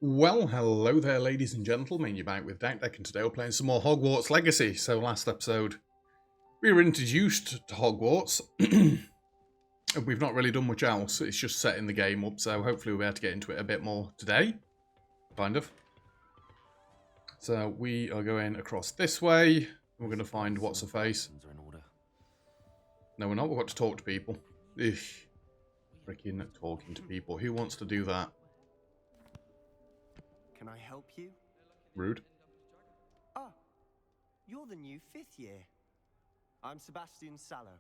Well, hello there, ladies and gentlemen. You're back with Deck, and today we're playing some more Hogwarts Legacy. So last episode, we were introduced to Hogwarts. We've not really done much else. It's just setting the game up, so hopefully we'll be able to get into it a bit more today. Kind of. So we are going across this way. We're going to find what's-her-face. No, we're not. We've got to talk to people. Ugh. Freaking talking to people. Who wants to do that? Can I help you? Rude. Ah, you're the new 5th year. I'm Sebastian Sallow.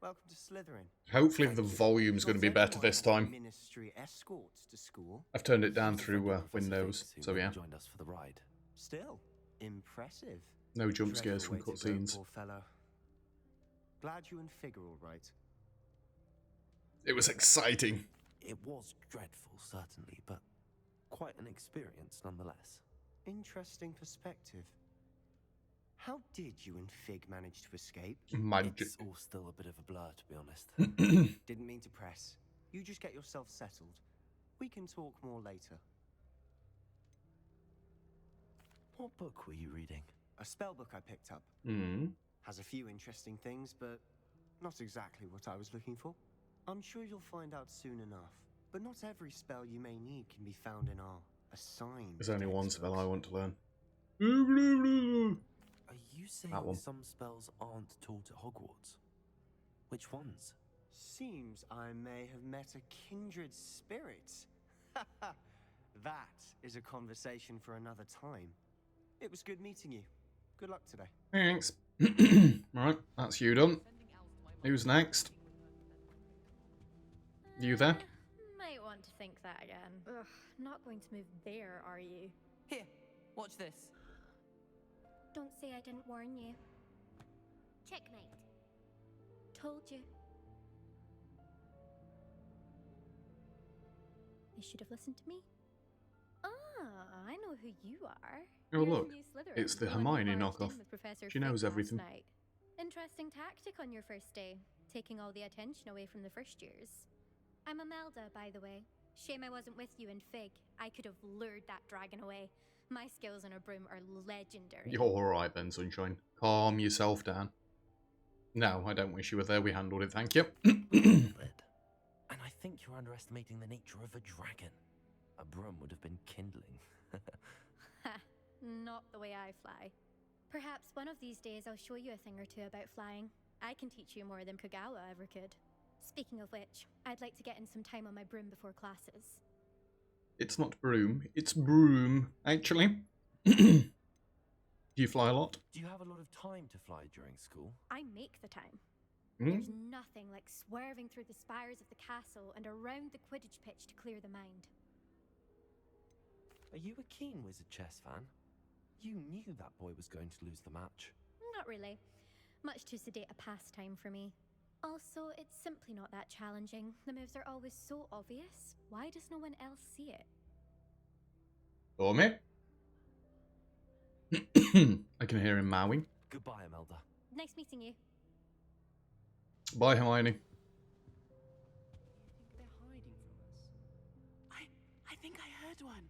Welcome to Slytherin. Hopefully the volume's going to be better this time. Ministry escorts to school. I've turned it down through Windows, so yeah. Joined us for the ride. Still impressive. No jump scares from Dreadful way to go, cutscenes. poor fellow. Glad you and Fig are all right. It was exciting. It was dreadful, certainly, but quite an experience nonetheless. Interesting perspective. How did you and Fig manage to escape? Magic. It's all still a bit of a blur, to be honest. Didn't mean to press. You just get yourself settled. We can talk more later. What book were you reading? A spell book I picked up. Has a few interesting things, but not exactly what I was looking for. I'm sure you'll find out soon enough. But not every spell you may need can be found in our assigned. There's only one spell I want to learn. Are you saying That one. some spells aren't taught at Hogwarts? Which ones? Seems I may have met a kindred spirit. That is a conversation for another time. It was good meeting you. Good luck today. Thanks. Right, that's you done. Who's next? You there? Might want to think that again. Ugh, not going to move there, are you? Here, watch this. Don't say I didn't warn you. Checkmate. Told you. You should have listened to me. Ah, I know who you are. Oh, You're the look, new Slytherin, it's the one who Hermione barged in knockoff. with Professor She knows Fig last everything. night. Interesting tactic on your first day, taking all the attention away from the first years. I'm Imelda, by the way. Shame I wasn't with you in Fig. I could have lured that dragon away. My skills on a broom are legendary. You're alright then, Sunshine. Calm yourself down. No, I don't wish you were there. We handled it, thank you. And I think you're underestimating the nature of a dragon. A broom would have been kindling. Ha, not the way I fly. Perhaps one of these days I'll show you a thing or two about flying. I can teach you more than Kagawa ever could. Speaking of which, I'd like to get in some time on my broom before classes. It's not broom, it's broom, actually. Do you fly a lot? Do you have a lot of time to fly during school? I make the time. There's nothing like swerving through the spires of the castle and around the Quidditch pitch to clear the mind. Are you a keen Wizard chess fan? You knew that boy was going to lose the match. Not really. Much too sedate a pastime for me. Also, it's simply not that challenging. The moves are always so obvious. Why does no one else see it? Or me? I can hear him mowing. Goodbye, Imelda. Nice meeting you. Bye, Hermione. They're hiding from us. I think I heard one.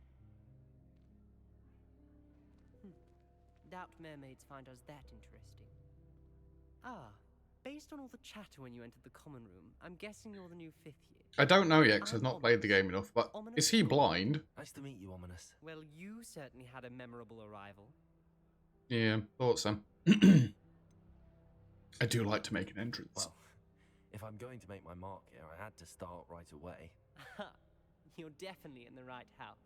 Doubt mermaids find us that interesting. Ah, based on all the chatter when you entered the common room, I'm guessing you're the new 5th year. I don't know yet because I've not played the game enough, but is he blind? Nice to meet you, Ominous. Well, you certainly had a memorable arrival. Yeah, thought so. I do like to make an entrance. Well, if I'm going to make my mark here, I had to start right away. You're definitely in the right house.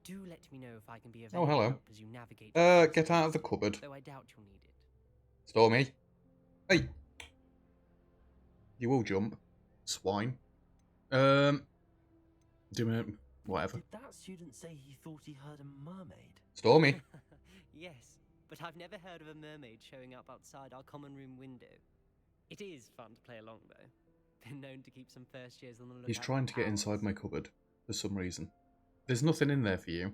Do let me know if I can be of Oh, any hello. help as you navigate. Get out of the cupboard. Though I doubt you'll need it. Stormy. Hey. You will jump. Swine. Do it. Whatever. Did that student say he thought he heard a mermaid? Stormy. Yes, but I've never heard of a mermaid showing up outside our common room window. It is fun to play along, though. Been known to keep some first years on the lookout. He's trying to for get inside owls. my cupboard for some reason. There's nothing in there for you.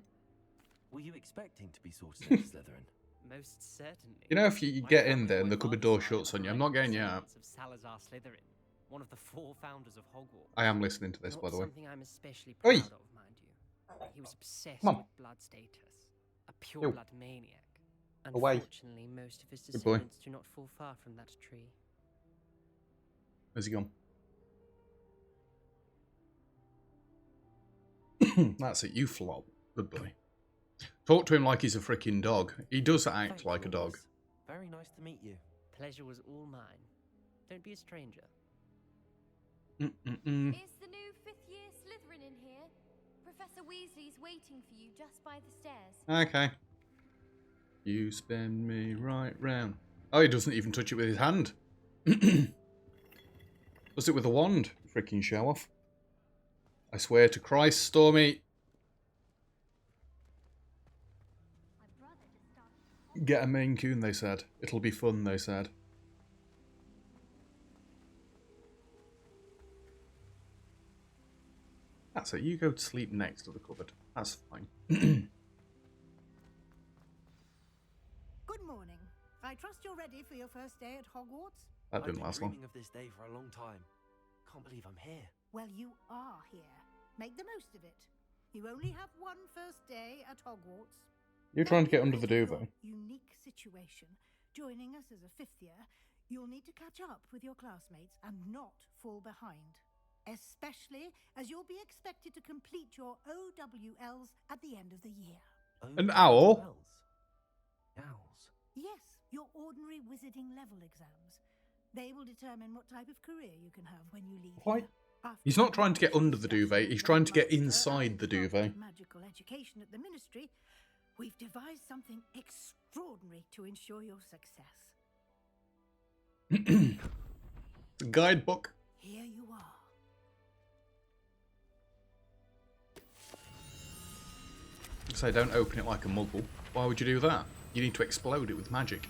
Were you expecting to be sorted into Slytherin? Most certainly. You know, if you My get in family there and the were cupboard father door side shuts are on you, the I'm not getting you direct out. descendants of Salazar Slytherin, one of the 4 founders of Hogwarts. I am listening to this, Not by the way. something I'm especially Oi! proud of, mind you. He was obsessed Come on. with blood status. A Yo. pure blood maniac. Away. Unfortunately, most of his Good boy. descendants do not fall far from that tree. Where's he gone? That's it, you flop. Good boy. Talk to him like he's a freaking dog. He does act Thank like you, a dog. Aorus. Very nice to meet you. Pleasure was all mine. Don't be a stranger. Is the new 5th year Slytherin in here? Professor Weasley's waiting for you just by the stairs. Okay. You spin me right round. Oh, he doesn't even touch it with his hand. Does it with a wand. Freaking show off. I swear to Christ, Stormy. My brother just started. Get a Maine Coon, they said. It'll be fun, they said. That's it. You go to sleep next to the cupboard. That's fine. Good morning. I trust you're ready for your first day at Hogwarts? That I've didn't been last long. dreaming of this day for a long time. Can't believe I'm here. Well, you are here. Make the most of it. You only have one first day at Hogwarts. You're trying to get under the Because of duvet. your unique situation. Joining us as a 5th year, you'll need to catch up with your classmates and not fall behind. Especially as you'll be expected to complete your OWLs at the end of the year. An owl? Owls. Yes, your ordinary wizarding level exams. They will determine what type of career you can have when you leave Why? here. After He's not trying to get under the duvet, he's trying to get Master inside the and Doctor duvet. of Magical education at the Ministry, we've devised something extraordinary to ensure your success. The guidebook. Here you are. Say, don't open it like a muggle. Why would you do that? You need to explode it with magic.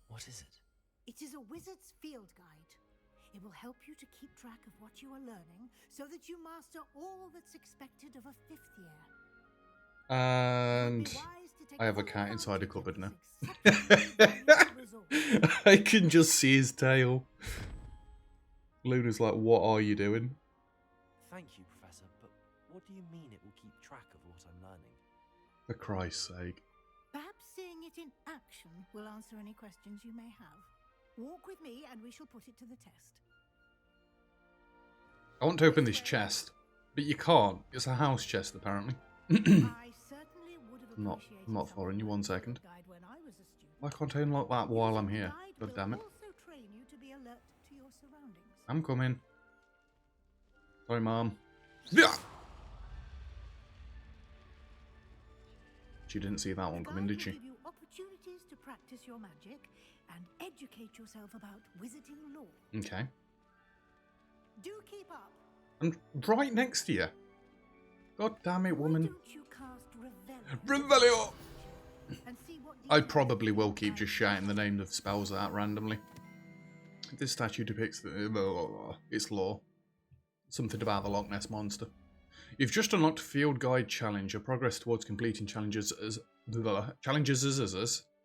What is it? It is a wizard's field guide. It will help you to keep track of what you are learning so that you master all that's expected of a 5th year. And It would be wise to take I have a full cat inside a advantage of cupboard now. this exceptionally valuable resource. I can just see his tail. Luna's like, what are you doing? Thank you, Professor, but what do you mean it will keep track of what I'm learning? For Christ's sake. Perhaps seeing it in action will answer any questions you may have. Walk with me and we shall put it to the test. I want to open this chest, but you can't. It's a house chest, apparently. I certainly would have I'm not appreciated following you, someone 1 second. guide when I was a student. Why can't I unlock that while I'm here? Guide God will damn it. also train you to be alert to your surroundings. I'm coming. Sorry, Mom. Yeah. She didn't see that one The coming, guide did will she? give you opportunities to practice your magic and educate yourself about wizarding lore. Okay. Do keep up. I'm right next to you. God damn it, Why woman. don't you cast Revelio! and see what I details probably will you keep can just shouting the name of spells out randomly. This statue depicts the... It's lore. Something about the Loch Ness Monster. You've just unlocked Field Guide Challenge. Your progress towards completing challenges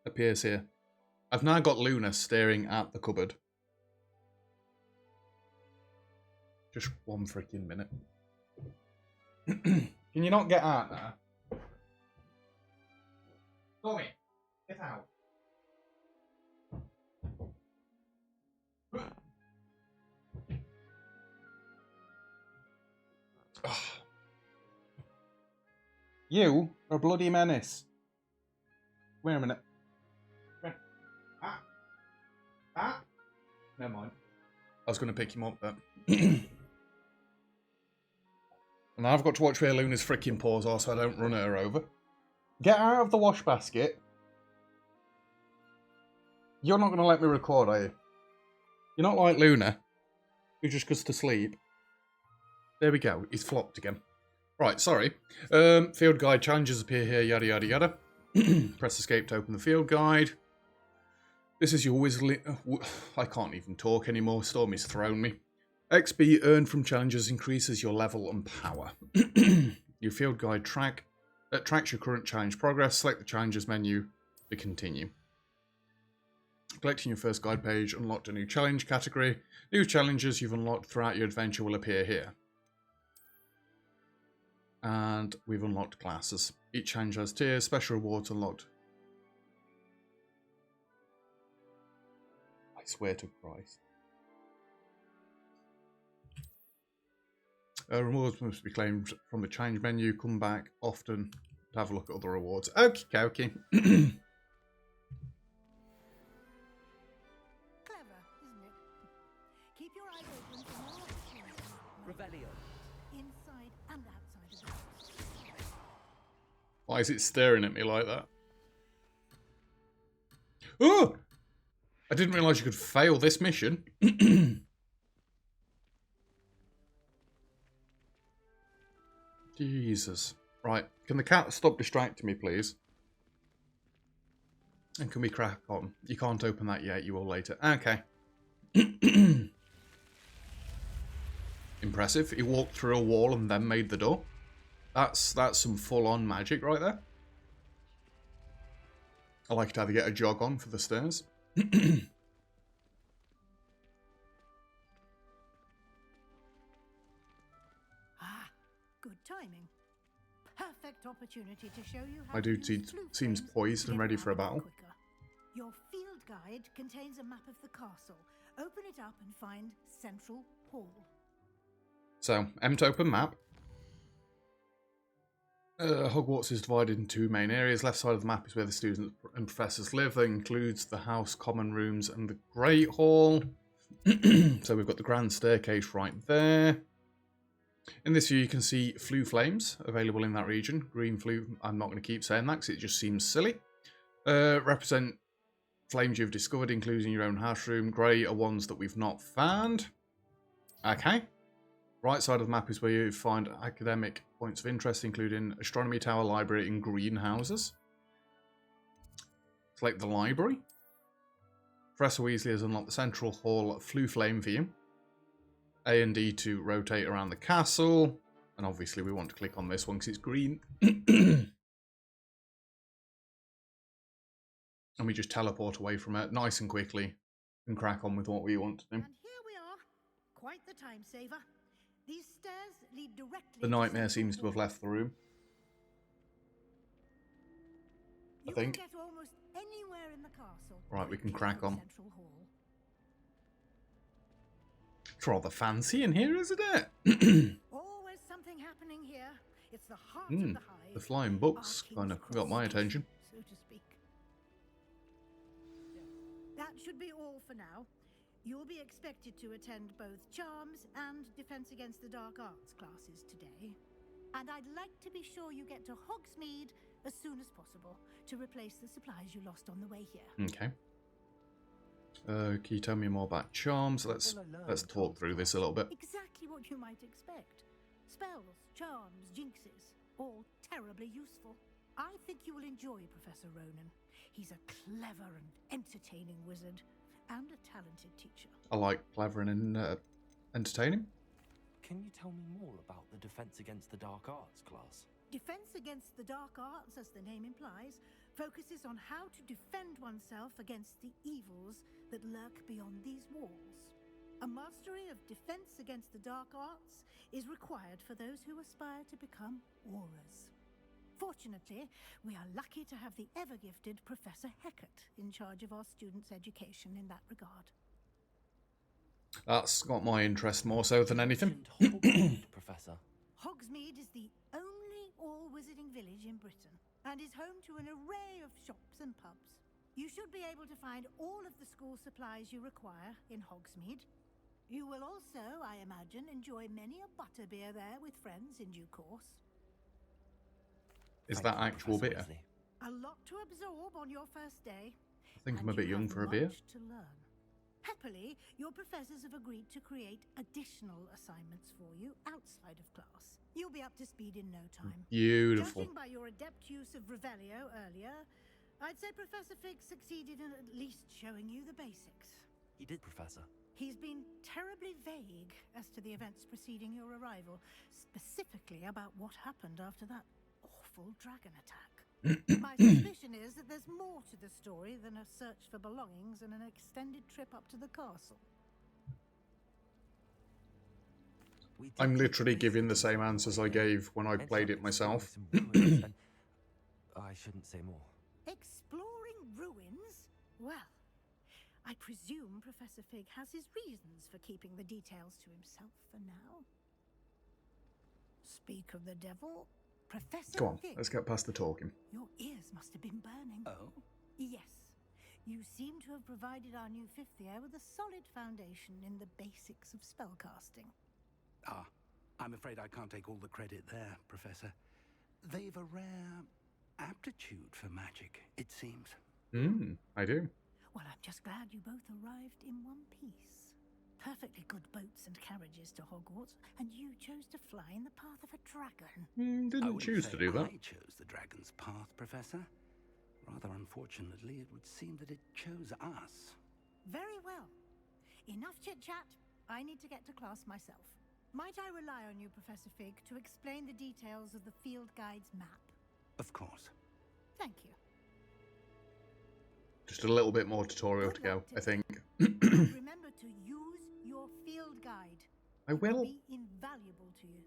appears here. I've now got Luna staring at the cupboard. Just 1 freaking minute. Can you not get out now? Tommy, get out. You are a bloody menace. Wait a minute. Ah. Never mind. I was going to pick him up, but... And I've got to watch where Luna's freaking paws are so I don't run her over. Get out of the wash basket. You're not going to let me record, are you? You're not like Luna, who just goes to sleep. There we go. He's flopped again. Right, sorry. Field guide challenges appear here, yada yada yada. Press escape to open the field guide. This is your Weasley... I can't even talk anymore. Stormy's thrown me. XP earned from challenges increases your level and power. Your field guide tracks your current challenge progress. Select the challenges menu to continue. Collecting your first guide page unlocked a new challenge category. New challenges you've unlocked throughout your adventure will appear here. And we've unlocked classes. Each challenge has tiers, special rewards unlocked. I swear to Christ. Rewards must be claimed from the challenge menu. Come back often to have a look at other rewards. Okie dokie. Clever, isn't it? Keep your eyes open for more opportunities. Revelio. Inside and outside of the house. Why is it staring at me like that? Oh! I didn't realise you could fail this mission. Jesus. Right. Can the cat stop distracting me, please? And can we crack on? You can't open that yet. You will later. Okay. Impressive. He walked through a wall and then made the door. That's some full-on magic right there. I like it how they get a jog on for the stairs. Good timing. Perfect opportunity to show you how My dude to use flute seems frames poised to and get ready for a around battle. quicker. Your field guide contains a map of the castle. Open it up and find Central Hall. So, M to open map. Hogwarts is divided into two main areas. Left side of the map is where the students and professors live. That includes the house, common rooms, and the Great Hall. So we've got the grand staircase right there. In this view, you can see flue flames available in that region. Green flue, I'm not going to keep saying that because it just seems silly. Represent flames you've discovered, including your own house room. Grey are ones that we've not found. Okay. Right side of the map is where you find academic points of interest, including astronomy tower, library, and greenhouses. Select the library. Professor Weasley has unlocked the central hall flue flame view. A and D to rotate around the castle. And obviously we want to click on this one because it's green. And we just teleport away from it nice and quickly and crack on with what we want to do. And here we are. Quite the time saver. These stairs lead directly The to nightmare Central seems to have Hall. left the room. I think. You can get almost anywhere in the castle. Right, we can directly crack from on. Central Hall. It's rather fancy in here, isn't it? Always something happening here. It's the heart of the hive. The flying books Our kind of King's got my Cross attention. station, so to speak. That should be all for now. You'll be expected to attend both Charms and Defense Against the Dark Arts classes today. And I'd like to be sure you get to Hogsmeade as soon as possible to replace the supplies you lost on the way here. Okay. Can you tell me more about charms? Let's talk through this a little bit. Exactly what you might expect. Spells, charms, jinxes, all terribly useful. I think you will enjoy Professor Ronan. He's a clever and entertaining wizard, and a talented teacher. I like clever and entertaining. Can you tell me more about the Defense Against the Dark Arts class? Defense Against the Dark Arts, as the name implies, focuses on how to defend oneself against the evils that lurk beyond these walls. A mastery of Defense Against the Dark Arts is required for those who aspire to become Aurors. Fortunately, we are lucky to have the ever-gifted Professor Hecat in charge of our students' education in that regard. That's got my interest more so than anything. Hogwarts, Professor. Hogsmeade is the only all-wizarding village in Britain and is home to an array of shops and pubs. You should be able to find all of the school supplies you require in Hogsmeade. You will also, I imagine, enjoy many a butterbeer there with friends in due course. Is Thank that you, actual Professor beer? Weasley. A lot to absorb on your first day. I think I'm and a bit you young have for a beer. much to learn. Happily, your professors have agreed to create additional assignments for you outside of class. You'll be up to speed in no time. Beautiful. Judging by your adept use of Revelio earlier, I'd say Professor Fig succeeded in at least showing you the basics. He did, Professor. He's been terribly vague as to the events preceding your arrival, specifically about what happened after that awful dragon attack. My suspicion is that there's more to the story than a search for belongings and an extended trip up to the castle. I'm literally giving the same answers I gave when I played it myself. I shouldn't say more. Exploring ruins? Well, I presume Professor Fig has his reasons for keeping the details to himself for now. Speak of the devil, Professor Go on, Fig. let's get past the talking. Your ears must have been burning. Oh? Yes. You seem to have provided our new fifth year with a solid foundation in the basics of spellcasting. Ah, I'm afraid I can't take all the credit there, Professor. They've a rare aptitude for magic, it seems. I do. Well, I'm just glad you both arrived in one piece. Perfectly good boats and carriages to Hogwarts, and you chose to fly in the path of a dragon. Didn't choose to do that. I chose the dragon's path, Professor. Rather unfortunately, it would seem that it chose us. Very well. Enough chit-chat. I need to get to class myself. Might I rely on you, Professor Fig, to explain the details of the field guide's map? Of course. Thank you. Just a little bit more tutorial to go, I think. Remember to use your field guide. I will. It will be invaluable to you.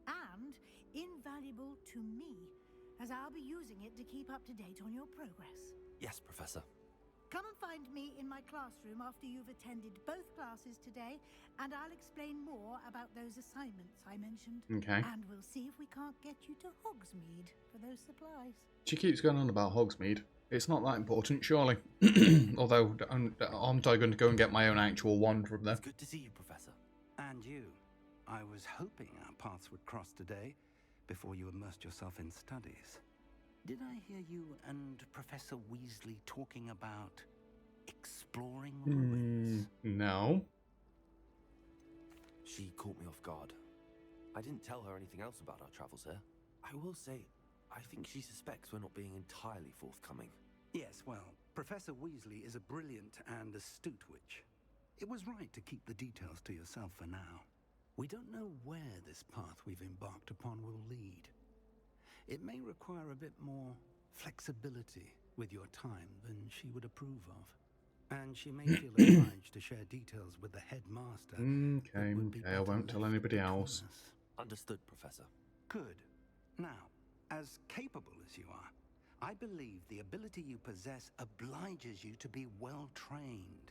And invaluable to me, as I'll be using it to keep up to date on your progress. Yes, Professor. Come and find me in my classroom after you've attended both classes today, and I'll explain more about those assignments I mentioned. Okay. And we'll see if we can't get you to Hogsmeade for those supplies. She keeps going on about Hogsmeade. It's not that important, surely. Although, aren't I going to go and get my own actual wand from there? It's good to see you, Professor. And you. I was hoping our paths would cross today, before you immersed yourself in studies. Did I hear you and Professor Weasley talking about exploring ruins? No. She caught me off guard. I didn't tell her anything else about our travels here. I will say, I think she suspects we're not being entirely forthcoming. Yes, well, Professor Weasley is a brilliant and astute witch. It was right to keep the details to yourself for now. We don't know where this path we've embarked upon will lead. It may require a bit more flexibility with your time than she would approve of. And she may feel obliged to share details with the headmaster. Okay, I won't tell anybody else. Understood, Professor. Good. Now, as capable as you are, I believe the ability you possess obliges you to be well trained.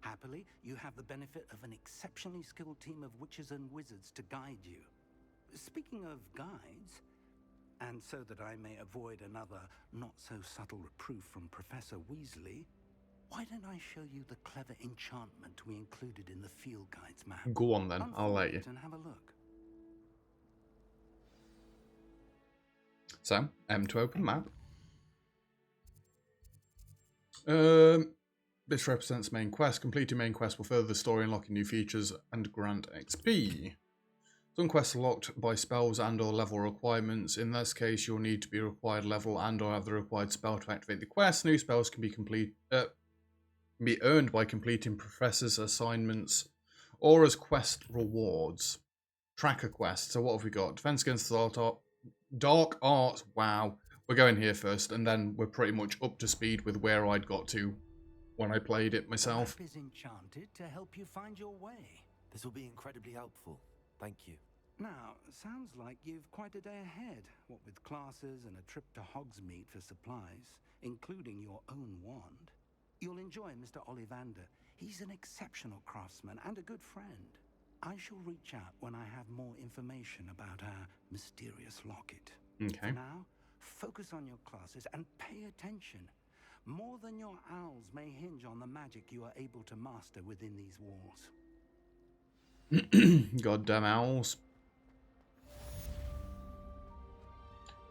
Happily, you have the benefit of an exceptionally skilled team of witches and wizards to guide you. Speaking of guides, and so that I may avoid another not-so-subtle reproof from Professor Weasley, why don't I show you the clever enchantment we included in the field guide's map? Go on then, I'll let you. And have a look. So, M to open map. This represents main quest. Completing main quest will further the story, unlocking new features and grant XP. Some quests are locked by spells and or level requirements. In this case, you'll need to be required level and or have the required spell to activate the quest. New spells can be earned by completing professor's assignments or as quest rewards. Tracker quest. So what have we got? Defense against the dark arts. Wow. We're going here first, and then we're pretty much up to speed with where I'd got to when I played it myself. The map is enchanted to help you find your way. This will be incredibly helpful. Thank you. Now, sounds like you've quite a day ahead, what with classes and a trip to Hogsmeade for supplies, including your own wand. You'll enjoy Mr. Ollivander. He's an exceptional craftsman and a good friend. I shall reach out when I have more information about our mysterious locket. Okay. For now, focus on your classes and pay attention. More than your owls may hinge on the magic you are able to master within these walls. Goddamn owls.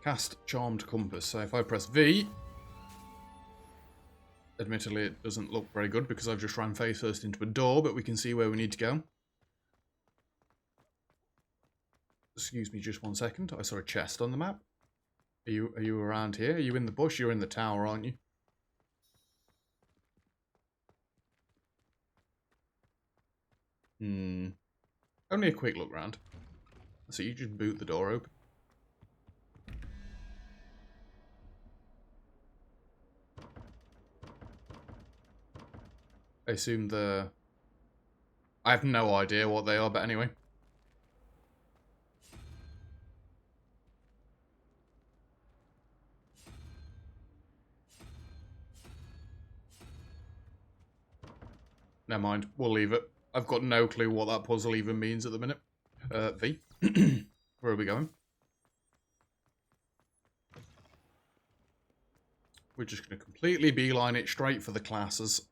Cast Charmed Compass. So if I press V, admittedly it doesn't look very good because I've just ran face first into a door, but we can see where we need to go. Excuse me just one second. I saw a chest on the map. Are you around here? Are you in the bush? You're in the tower, aren't you? Only a quick look round. So you just boot the door open. I assume I have no idea what they are, but anyway. Never mind, we'll leave it. I've got no clue what that puzzle even means at the minute. V. Where are we going? We're just going to completely beeline it straight for the classes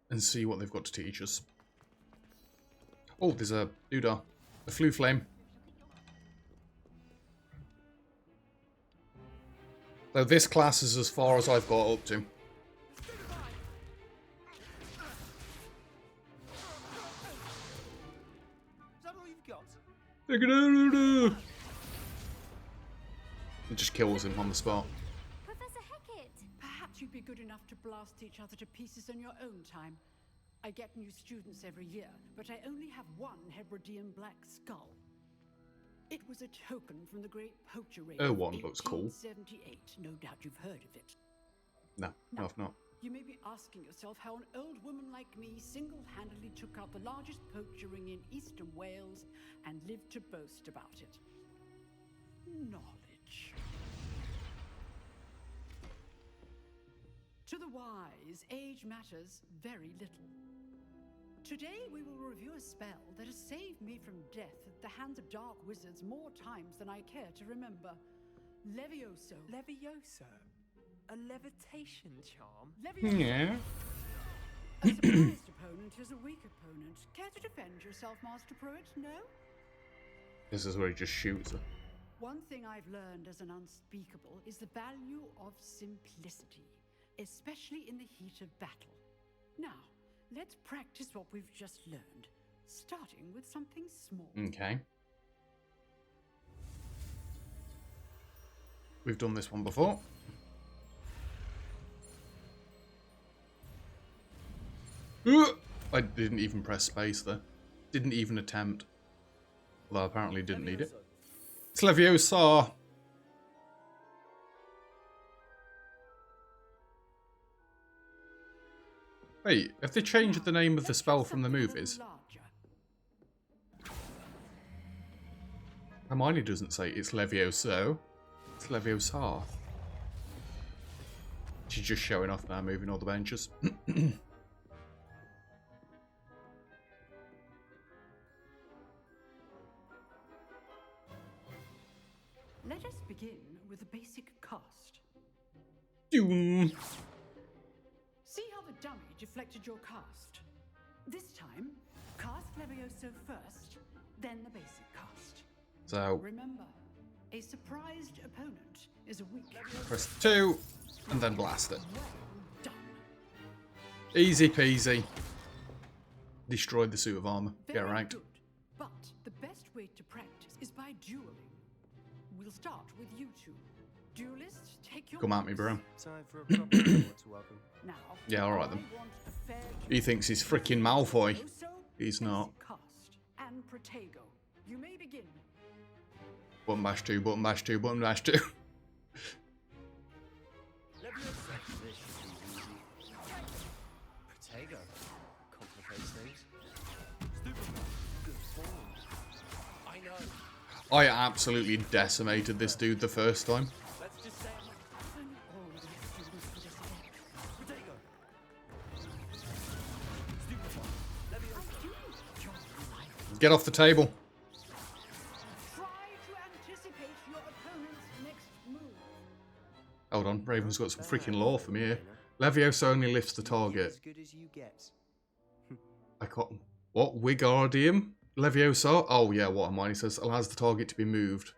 and see what they've got to teach us. Oh, there's a doodah. A flue flame. So this class is as far as I've got up to. Is that all you've got? Take it out! It just kills him on the spot. Professor Hecat! Perhaps you'd be good enough to blast each other to pieces in your own time. I get new students every year, but I only have one Hebridean black skull. It was a token from the great poacher raid of one looks cool. 1878. No doubt you've heard of it. No, I've not. You may be asking yourself how an old woman like me single-handedly took out the largest poacher ring in eastern Wales and lived to boast about it. Knowledge. To the wise, age matters very little. Today we will review a spell that has saved me from death at the hands of dark wizards more times than I care to remember. Levioso. Levioso? A levitation charm? Levioso. Yeah. A surprised opponent is a weak opponent. Care to defend yourself, Master Pruitt? No? This is where he just shoots her. One thing I've learned as an unspeakable is the value of simplicity, especially in the heat of battle. Now, let's practice what we've just learned, starting with something small. Okay. We've done this one before. I didn't even press space there. Didn't even attempt. Although apparently didn't need it. It's Leviosa! Wait, have they changed the name of the spell from the movies? Hermione doesn't say it's Levioso. It's Leviosa. She's just showing off now, moving all the benches. Let us begin with the basic cast. Doom. See how the dummy deflected your cast? This time, cast Levioso first, then the basic cast. So, Remember, a surprised opponent is a weak. press 2, and then blast it. Well done. Easy peasy. Destroyed the suit of armor. Get Very ranked. good. But the best way to practice is by dueling. We'll start with you two. Duelists, take your Come at me, bro. Time for a proper Hogwarts welcome. Now, Yeah, alright then. I want a fair He thinks he's freaking Malfoy. Levioso, He's basic not. Cast, and Protego. You may begin. Button bash 2, button bash 2, button bash 2. This should be easy. Protego. Complicates things. Good form. I know. I absolutely decimated this dude the first time. Let's just say And all the students for this event. Protego. I do enjoy life. Get off the table. Try to anticipate your opponent's next move. Hold on, Raven's got some freaking lore for me here. Leviosa only lifts the target. As good as you get. I can't... What? Wigardium? Leviosa? Oh yeah, what Hermione says. Allows the target to be moved.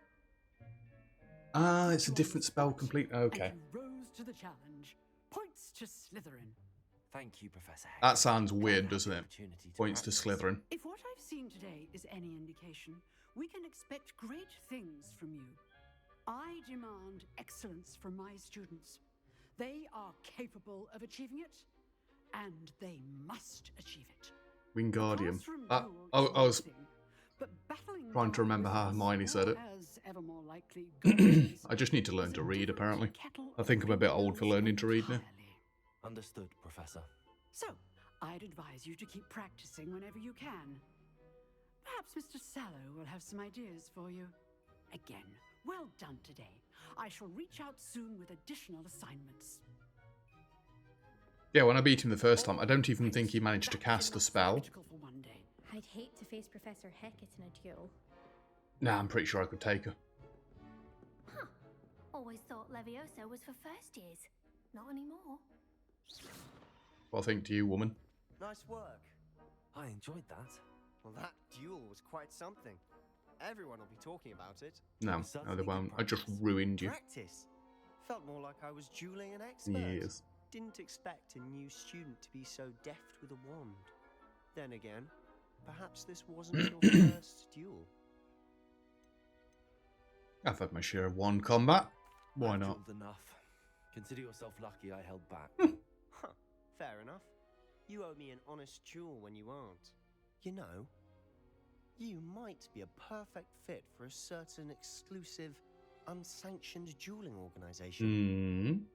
Ah, it's a different spell complete. Okay. And you rose to the challenge. Points to Slytherin. Thank you, Professor Heck. That sounds weird, Glad I had doesn't the it? opportunity Points to practice. Slytherin. If what I've seen today is any indication, we can expect great things from you. I demand excellence from my students. They are capable of achieving it, and they must achieve it. Wingardium. Classroom I duel is was one thing, but battling trying to dark remember how wizards, Hermione said it. or as ever more likely, goblins, I just need to learn is to a read, different apparently. kettle I think of I'm a bit fish old for learning to read now. entirely. Understood, Professor. So, I'd advise you to keep practicing whenever you can. Perhaps Mr. Sallow will have some ideas for you. Again, well done today. I shall reach out soon with additional assignments. Yeah, when I beat him the first time, I don't even think he managed to cast a spell. I'd hate to face Professor Hecat in a duel. Nah, I'm pretty sure I could take her. Huh. Always thought Leviosa was for first years. Not anymore. What think to you, woman? Nice work. I enjoyed that. Well, that duel was quite something. Everyone will be talking about it. No, no, they won't. I just ruined you. Practice. Felt more like I was dueling an expert. Yes. Didn't expect a new student to be so deft with a wand. Then again, perhaps this wasn't your first duel. I've had my share of wand combat. Why I've not? dueled enough. Consider yourself lucky I held back. Huh, fair enough. You owe me an honest duel when you aren't. You know, you might be a perfect fit for a certain exclusive, unsanctioned dueling organization.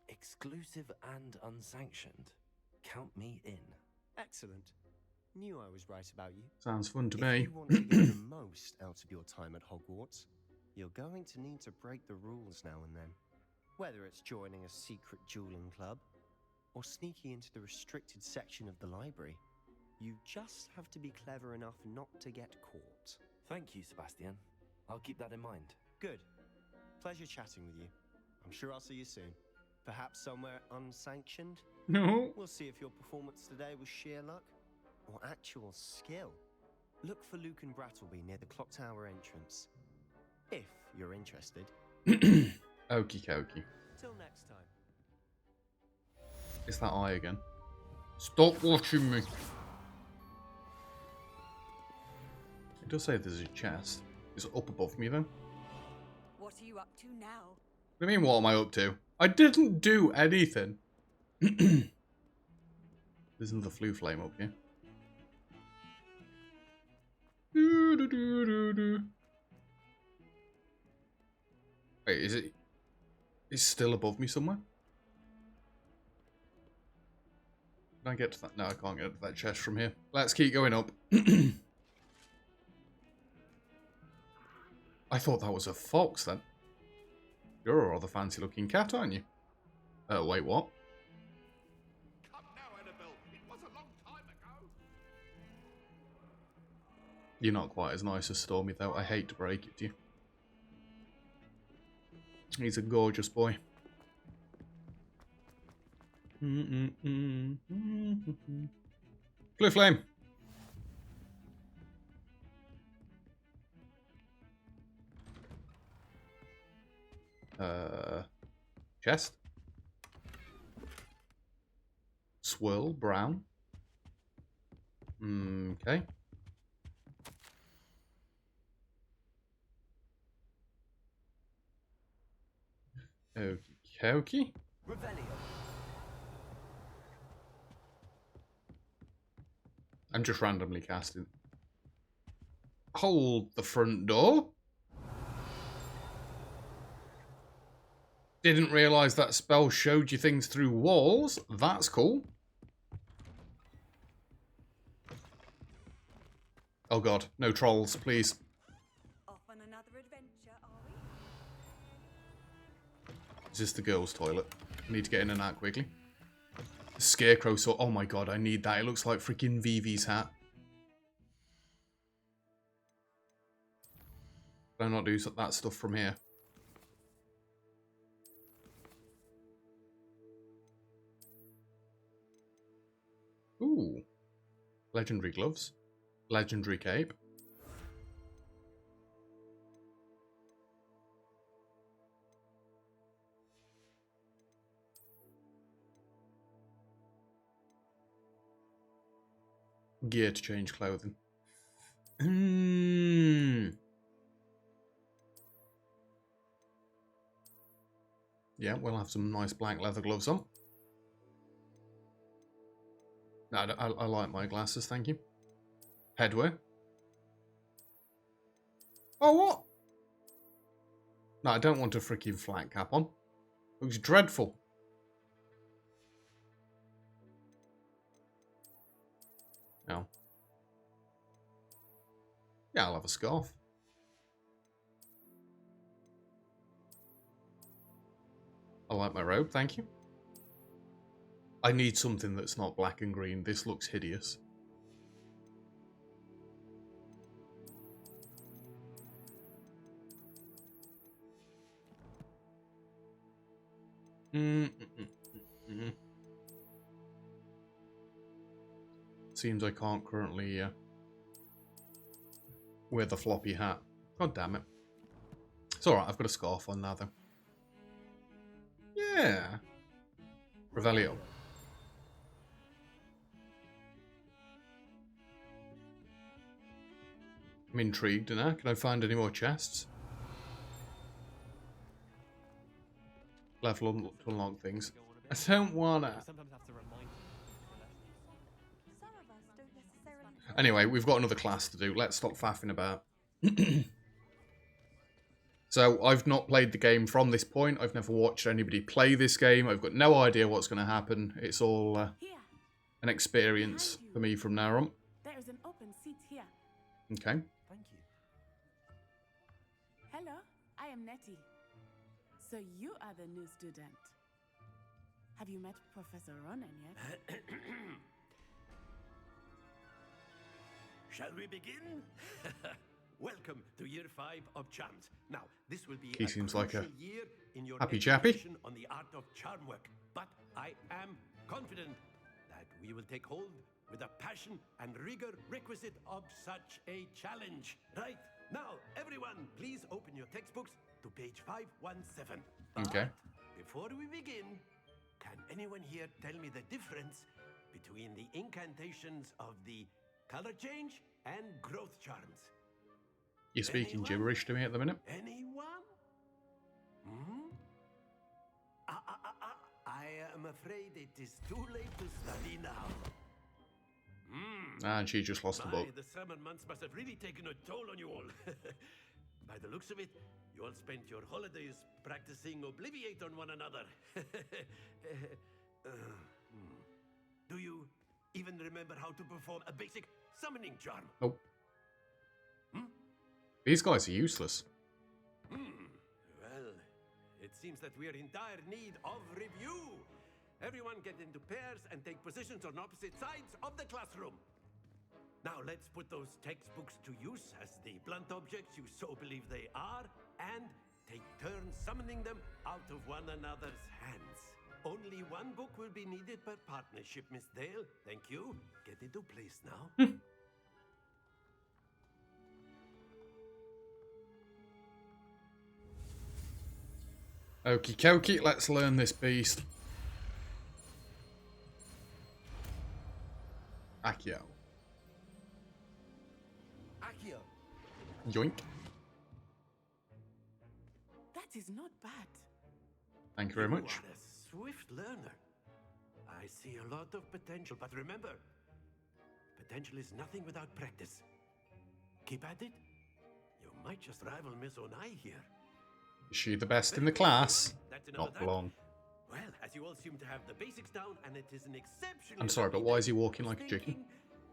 Exclusive and unsanctioned. Count me in. Excellent. Knew I was right about you. Sounds fun to If me. you want to get the most out of your time at Hogwarts, you're going to need to break the rules now and then. Whether it's joining a secret dueling club, or sneaking into the restricted section of the library, you just have to be clever enough not to get caught. Thank you, Sebastian. I'll keep that in mind. Good. Pleasure chatting with you. I'm sure I'll see you soon. Perhaps somewhere unsanctioned? No. We'll see if your performance today was sheer luck or actual skill. Look for Luke and Brattleby near the clock tower entrance. If you're interested. Okie dokie. Till next time. It's that eye again. Stop watching me. It does say there's a chest. Is it up above me then? What are you up to now? What do you mean, what am I up to? I didn't do anything. There's another flue flame up here. Wait, is it? It's still above me somewhere? Can I get to that? No, I can't get to that chest from here. Let's keep going up. I thought that was a fox then. You're a rather fancy looking cat, aren't you? Wait, what? Come now, Annabelle. It was a long time ago. You're not quite as nice as Stormy, though. I hate to break it to you. He's a gorgeous boy. Blue flame. Chest. Swirl, brown. Okay. Okie dokie. I'm just randomly casting. Hold the front door. Didn't realise that spell showed you things through walls. That's cool. Oh god, no trolls, please. Off on another adventure, are we? Is this the girls' toilet? I need to get in and out quickly. The scarecrow saw. Oh my god, I need that. It looks like freaking Vivi's hat. Can I not do that stuff from here? Ooh. Legendary gloves. Legendary cape. Gear to change clothing. Yeah, we'll have some nice black leather gloves on. No, I like my glasses, thank you. Headwear. Oh, what? No, I don't want a freaking flat cap on. Looks dreadful. Yeah, I'll have a scarf. I like my robe, thank you. I need something that's not black and green. This looks hideous. Seems I can't currently wear the floppy hat. God damn it. It's alright, I've got a scarf on now though. Yeah. Revelio. I'm intrigued now. Can I find any more chests? Level to unlock things. I don't wanna. Anyway, we've got another class to do. Let's stop faffing about. So, I've not played the game from this point. I've never watched anybody play this game. I've got no idea what's going to happen. It's all an experience for me from now on. There is an open seat here. Okay. Thank you. Hello, I am Nettie. So you are the new student. Have you met Professor Ronan yet? Shall we begin? Welcome to year 5 of charms. Now, this will be He seems like a year in your happy chappy. education on the art of charm work. But I am confident that we will take hold with the passion and rigor requisite of such a challenge. Right? Now, everyone, please open your textbooks to page 517. Okay. But before we begin, can anyone here tell me the difference between the incantations of the color change and growth charms? You're speaking gibberish to me at the minute. Anyone? Hmm? I am afraid it is too late to study now. And she just lost the book. The summer months must have really taken a toll on you all. By the looks of it, you all spent your holidays practicing Obliviate on one another. Do you even remember how to perform a basic summoning charm? Nope. These guys are useless. Well, it seems that we are in dire need of review. Everyone get into pairs and take positions on opposite sides of the classroom. Now let's put those textbooks to use as the blunt objects you so believe they are, and take turns summoning them out of one another's hands. Only one book will be needed per partnership, Miss Dale. Thank you. Get into place now. Okie dokie, let's learn this beast. Accio. Accio. Yoink. That is not bad. Thank you very much. You are a swift learner. I see a lot of potential, but remember, potential is nothing without practice. Keep at it. You might just rival Miss Onai here. Is she the best in the class? Not that. long. Well, as you all seem to have the basics down, and it is an exceptionally... I'm sorry, but why is he walking like a chicken?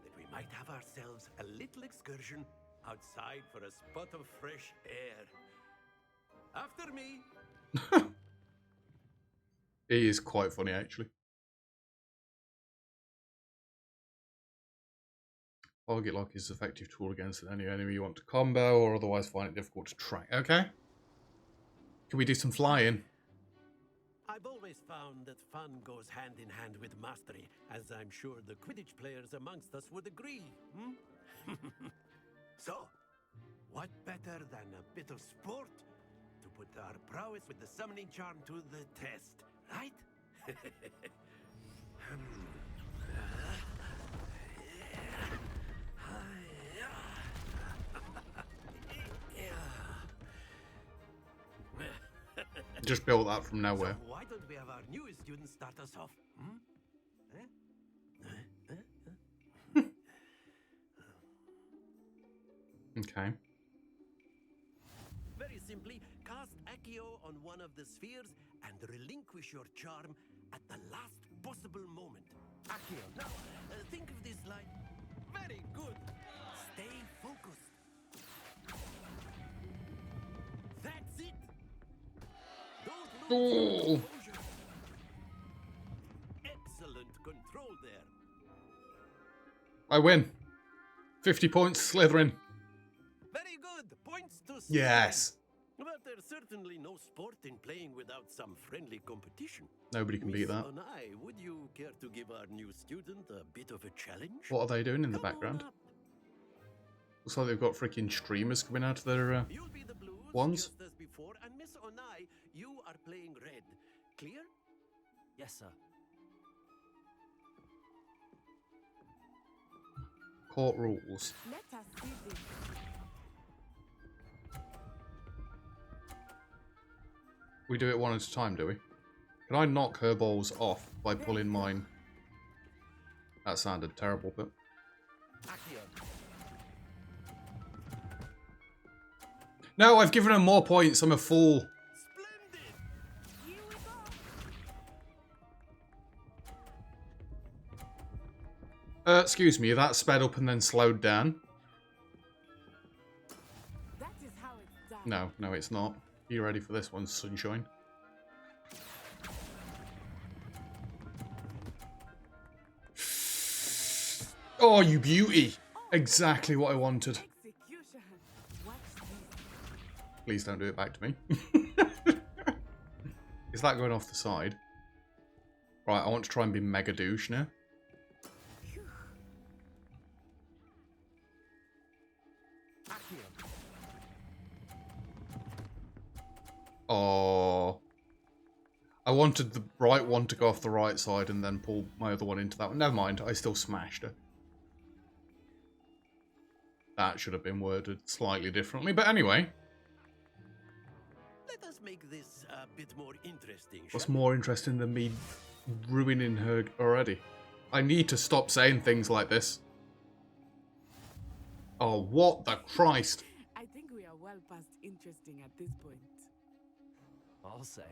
That we might have ourselves a little excursion outside for a spot of fresh air. After me. He is quite funny, actually. Target lock is an effective tool against any enemy you want to combo, or otherwise find it difficult to track. Okay. Can we do some flying? I've always found that fun goes hand in hand with mastery, as I'm sure the Quidditch players amongst us would agree. So, what better than a bit of sport to put our prowess with the summoning charm to the test, right? Just built that from nowhere. So why don't we have our newest student start us off? Okay. Very simply, cast Accio on one of the spheres and relinquish your charm at the last possible moment. Accio, now think of this like... Very good. Stay focused. Oh. Excellent control there. I win. 50 points, Slytherin. Very good. Points to Slytherin. Yes. But there's certainly no sport in playing without some friendly competition. Nobody can beat that. Miss Onai, would you care to give our new student a bit of a challenge? What are they doing in the background? Looks like they've got freaking streamers coming out of their wands. Just as before, and Miss Onai, you are playing red. Clear? Yes, sir. Court rules. Let us see this. We do it one at a time, do we? Can I knock her balls off by pulling mine? That sounded terrible, but... No, I've given her more points. I'm a fool. Excuse me, that sped up and then slowed down. That is how it's done. No, no, it's not. You ready for this one, sunshine? Oh, you beauty! Exactly what I wanted. Please don't do it back to me. Is that going off the side? Right, I want to try and be mega douche now. Oh. I wanted the right one to go off the right side and then pull my other one into that one. Never mind, I still smashed her. That should have been worded slightly differently, but anyway. Let us make this a bit more interesting. What's more interesting than me ruining her already? I need to stop saying things like this. Oh, what the Christ. I think we are well past interesting at this point. I'll say.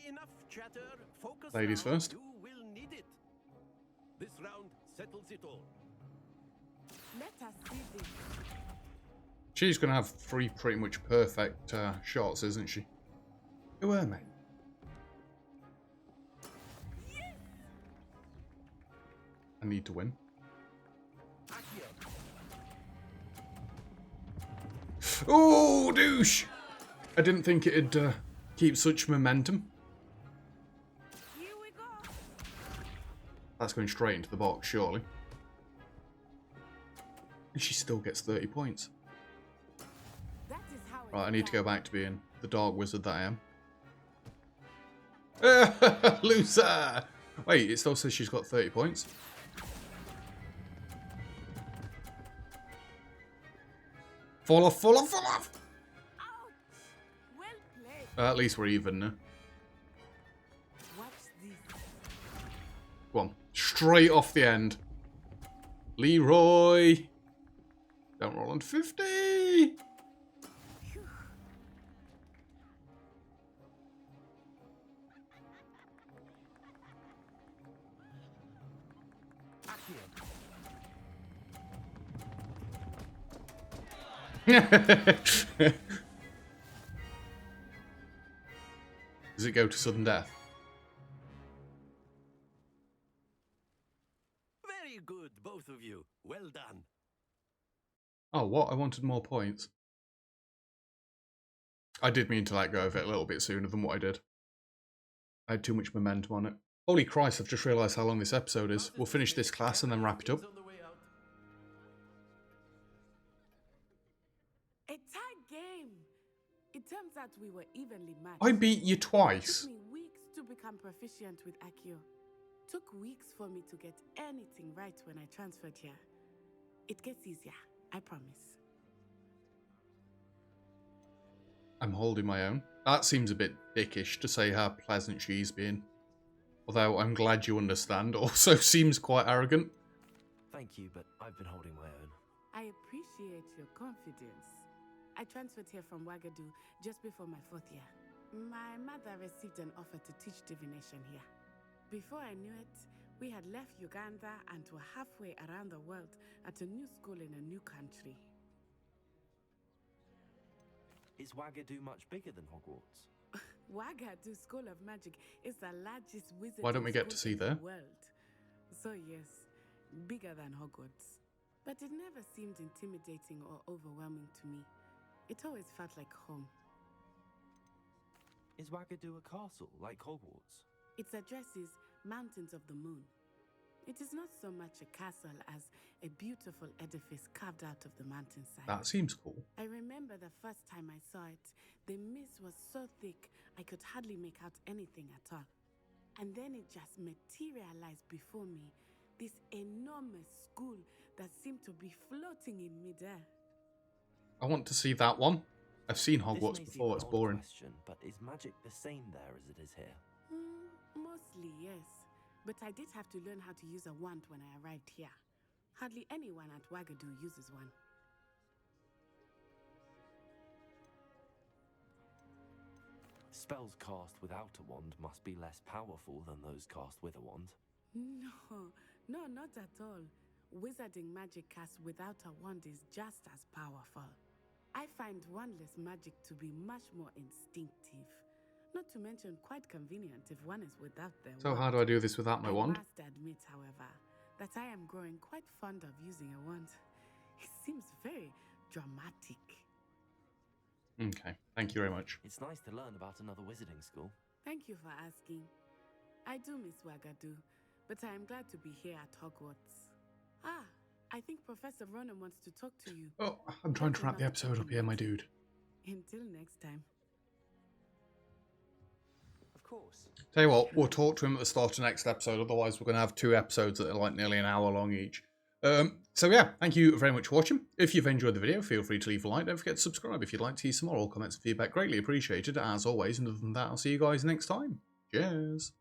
Enough chatter. Focus. Ladies now. first. You will need it. This round settles it all. Let us see this. She's going to have 3 pretty much perfect shots, isn't she? Who are, mate? Yes! I need to win. Oh, douche! I didn't think it'd keep such momentum. Here we go. That's going straight into the box, surely. And she still gets 30 points. That is how Right, I need to go back to being the dark wizard that I am. Loser! Wait, it still says she's got 30 points. Fall off, fall off, fall off! Ouch! Well played. At least we're even now. Watch this. Go on. Straight off the end. Leroy! Don't roll on 50! Does it go to sudden death? Very good, both of you. Well done. Oh, what? I wanted more points. I did mean to let go of it a little bit sooner than what I did. I had too much momentum on it. Holy Christ, I've just realised how long this episode is. We'll finish this class and then wrap it up. A tight game. It turns out we were evenly matched. I beat you twice. It took me weeks to become proficient with Accio. Took weeks for me to get anything right when I transferred here. It gets easier, I promise. I'm holding my own. That seems a bit dickish to say how pleasant she's been. Although I'm glad you understand, also seems quite arrogant. Thank you, but I've been holding my own. I appreciate your confidence. I transferred here from Wagadu just before my 4th year. My mother received an offer to teach divination here. Before I knew it, we had left Uganda and were halfway around the world at a new school in a new country. Is Wagadu much bigger than Hogwarts? Wagadu School of Magic is the largest wizarding Why don't we get to see school in there? the world. So yes, bigger than Hogwarts. But it never seemed intimidating or overwhelming to me. It always felt like home. Is Wagadu a castle like Hogwarts? Its address is Mountains of the Moon. It is not so much a castle as a beautiful edifice carved out of the mountainside. That seems cool. I remember the first time I saw it, the mist was so thick I could hardly make out anything at all. And then it just materialized before me, this enormous school that seemed to be floating in midair. I want to see that one. I've seen Hogwarts This may before, seem it's an odd boring. question, but is magic the same there as it is here? Mostly, yes. But I did have to learn how to use a wand when I arrived here. Hardly anyone at Wagadu uses one. Spells cast without a wand must be less powerful than those cast with a wand. No, not at all. Wizarding magic cast without a wand is just as powerful. I find wandless magic to be much more instinctive. Not to mention quite convenient if one is without their wand. So how do I do this without my wand? I must admit, however, that I am growing quite fond of using a wand. It seems very dramatic. Okay, thank you very much. It's nice to learn about another wizarding school. Thank you for asking. I do miss Wagadu, but I am glad to be here at Hogwarts. Ah, I think Professor Ronan wants to talk to you. Oh, I'm trying to wrap the episode up here, my dude. Until next time. Of course. Tell you what, we'll talk to him at the start of next episode, otherwise we're going to have 2 episodes that are like nearly an hour long each. So yeah, thank you very much for watching. If you've enjoyed the video, feel free to leave a like. Don't forget to subscribe if you'd like to see some more. All comments and feedback greatly appreciated, as always. And other than that, I'll see you guys next time. Cheers.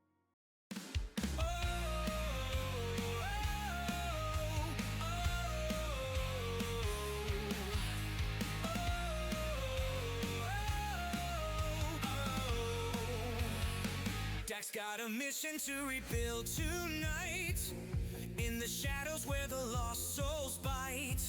Dak's got a mission to rebuild tonight, in the shadows where the lost souls bite.